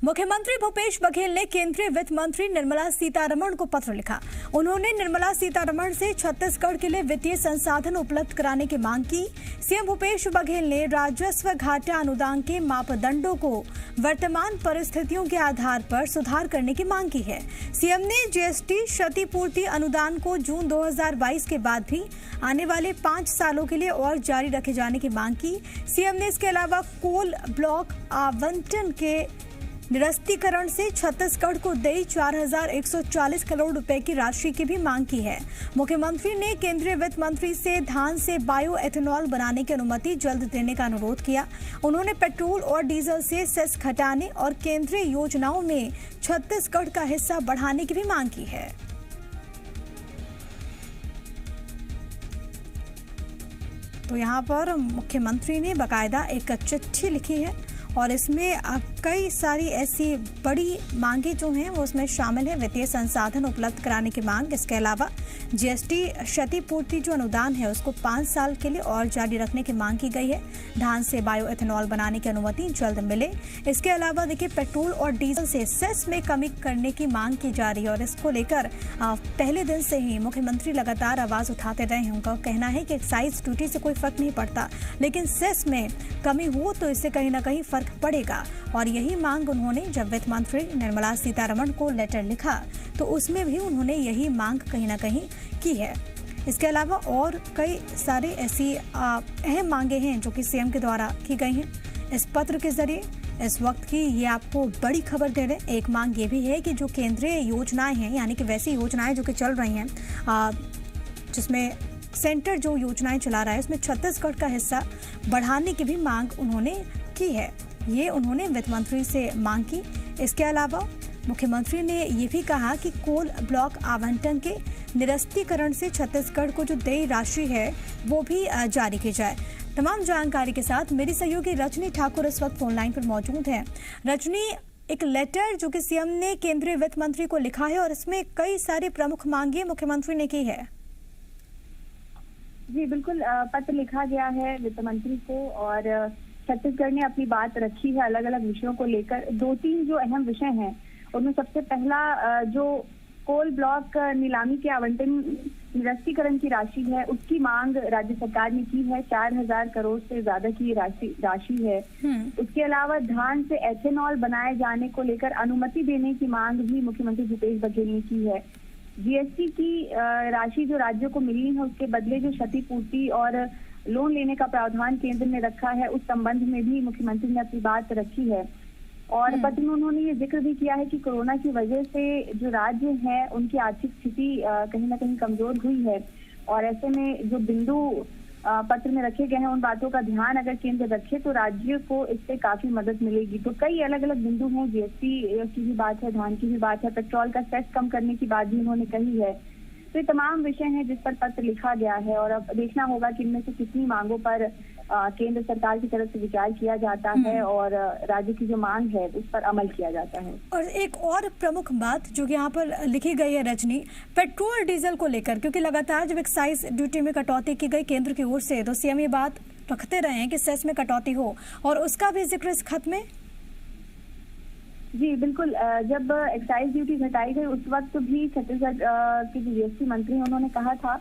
मुख्यमंत्री भूपेश बघेल ने केंद्रीय वित्त मंत्री निर्मला सीतारमण को पत्र लिखा। उन्होंने निर्मला सीतारमण से छत्तीसगढ़ के लिए वित्तीय संसाधन उपलब्ध कराने की मांग की। सीएम भूपेश बघेल ने राजस्व घाटा अनुदान के मापदंडों को वर्तमान परिस्थितियों के आधार पर सुधार करने की मांग की है। सीएम ने जीएसटी क्षतिपूर्ति अनुदान को जून 2022 के बाद भी आने वाले 5 सालों के लिए और जारी रखे जाने की मांग की। सीएम ने इसके अलावा कोल ब्लॉक आवंटन के निरस्तीकरण से छत्तीसगढ़ को दी 4140 करोड़ रुपए की राशि की भी मांग की है। मुख्यमंत्री ने केंद्रीय वित्त मंत्री से धान से बायो एथेनॉल बनाने की अनुमति जल्द देने का अनुरोध किया। उन्होंने पेट्रोल और डीजल से सेस घटाने और केंद्रीय योजनाओं में छत्तीसगढ़ का हिस्सा बढ़ाने की भी मांग की है। तो यहाँ पर मुख्यमंत्री ने बाकायदा एक चिट्ठी लिखी है और इसमें कई सारी ऐसी बड़ी मांगे जो हैं वो उसमें शामिल है। वित्तीय संसाधन उपलब्ध कराने की मांग, इसके अलावा जीएसटी क्षतिपूर्ति जो अनुदान है उसको 5 साल के लिए और जारी रखने की मांग की गई है। धान से बायो एथेनॉल बनाने की अनुमति जल्द मिले। इसके अलावा देखिए पेट्रोल और डीजल से सेस में कमी करने की मांग की जा रही है और इसको लेकर पहले दिन से ही मुख्यमंत्री लगातार आवाज उठाते रहे हैं। उनका कहना है कि एक्साइज ड्यूटी से कोई फर्क नहीं पड़ता, लेकिन सेस में कमी हो तो इससे कहीं ना कहीं फर्क पड़ेगा। और यही मांग उन्होंने जब वित्त मंत्री निर्मला सीतारमण को लेटर लिखा तो उसमें भी उन्होंने यही मांग कहीं ना कहीं की है। इसके अलावा और कई सारे ऐसी अहम मांगे हैं जो कि सीएम के द्वारा की गई हैं। इस पत्र के जरिए इस वक्त की ये आपको बड़ी खबर दे रहे हैं। एक मांग ये भी है कि जो केंद्रीय योजनाएं हैं, यानी कि वैसी योजनाएं जो कि चल रही हैं, जिसमें सेंटर जो योजनाएं चला रहा है उसमें छत्तीसगढ़ का हिस्सा बढ़ाने की भी मांग उन्होंने की है। ये उन्होंने वित्त मंत्री से मांग की। इसके अलावा मुख्यमंत्री ने ये भी कहा कि कोल ब्लॉक आवंटन के निरस्तीकरण से छत्तीसगढ़ को जो देय राशि है वो भी जारी की जाए। तमाम जानकारी के साथ मेरी सहयोगी रजनी ठाकुर इस वक्त फोन लाइन पर मौजूद है। रजनी, एक लेटर जो कि सीएम ने केंद्रीय वित्त मंत्री को लिखा है और इसमें कई सारी प्रमुख मांगे मुख्यमंत्री ने की है। जी बिल्कुल, पत्र लिखा गया है वित्त मंत्री को और छत्तीसगढ़ ने अपनी बात रखी है अलग अलग विषयों को लेकर। 2-3 जो अहम विषय हैं उनमें सबसे पहला जो कोल ब्लॉक नीलामी के आवंटन निरस्तीकरण की राशि है उसकी मांग राज्य सरकार ने की है। 4000 करोड़ से ज्यादा की राशि है। उसके अलावा धान से एथेनॉल बनाए जाने को लेकर अनुमति देने की मांग भी मुख्यमंत्री भूपेश बघेल ने की है। जीएसटी की राशि जो राज्यों को मिलनी है उसके बदले जो क्षतिपूर्ति और लोन लेने का प्रावधान केंद्र ने रखा है उस संबंध में भी मुख्यमंत्री ने अपनी बात रखी है। और पत्र में उन्होंने ये जिक्र भी किया है कि कोरोना की वजह से जो राज्य हैं उनकी आर्थिक स्थिति कहीं ना कहीं कमजोर हुई है और ऐसे में जो बिंदु पत्र में रखे गए हैं उन बातों का ध्यान अगर केंद्र रखे तो राज्य को इससे काफी मदद मिलेगी। तो कई अलग अलग बिंदु हैं, जीएसटी की भी बात है, धान की भी बात है, पेट्रोल का सेस कम करने की बात भी उन्होंने कही है। तो ये तमाम विषय हैं जिस पर पत्र लिखा गया है और अब देखना होगा कि इनमें से कितनी मांगों पर केंद्र सरकार की तरफ से विचार किया जाता है और राज्य की जो मांग है उस पर अमल किया जाता है। और एक और प्रमुख बात जो कि यहाँ पर लिखी गई है रजनी, पेट्रोल डीजल को लेकर, क्योंकि लगातार जब एक्साइज ड्यूटी में कटौती की गई केंद्र की ओर से तो सीएम ये बात रखते रहे हैं कि सेस में कटौती हो और उसका भी जिक्र इस खत में। जी बिल्कुल, जब एक्साइज ड्यूटी घटाई गई उस वक्त भी छत्तीसगढ़ के जो जीएसटी मंत्री हैं उन्होंने कहा था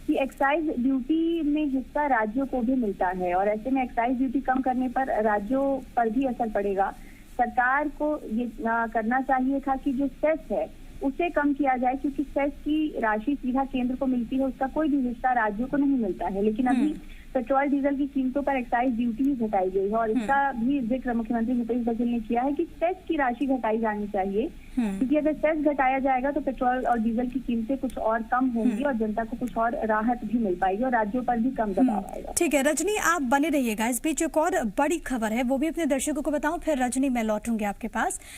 कि एक्साइज ड्यूटी में हिस्सा राज्यों को भी मिलता है और ऐसे में एक्साइज ड्यूटी कम करने पर राज्यों पर भी असर पड़ेगा। सरकार को ये करना चाहिए था कि जो सेस है उसे कम किया जाए, क्योंकि सेस की राशि सीधा केंद्र को मिलती है, उसका कोई भी हिस्सा राज्यों को नहीं मिलता है। लेकिन अभी पेट्रोल डीजल की कीमतों पर एक्साइज ड्यूटी ही घटाई गई है और इसका भी जिक्र मुख्यमंत्री भूपेश बघेल ने किया है कि सेस की राशि घटाई जानी चाहिए, क्योंकि अगर सेस घटाया जाएगा तो पेट्रोल और डीजल की कीमतें कुछ और कम होंगी और जनता को कुछ और राहत भी मिल पाएगी और राज्यों पर भी कम दबाव आएगा। ठीक है रजनी, आप बने रहिएगा। इस बीच एक और बड़ी खबर है वो भी अपने दर्शकों को बताऊं, फिर रजनी मैं लौटूंगी आपके पास।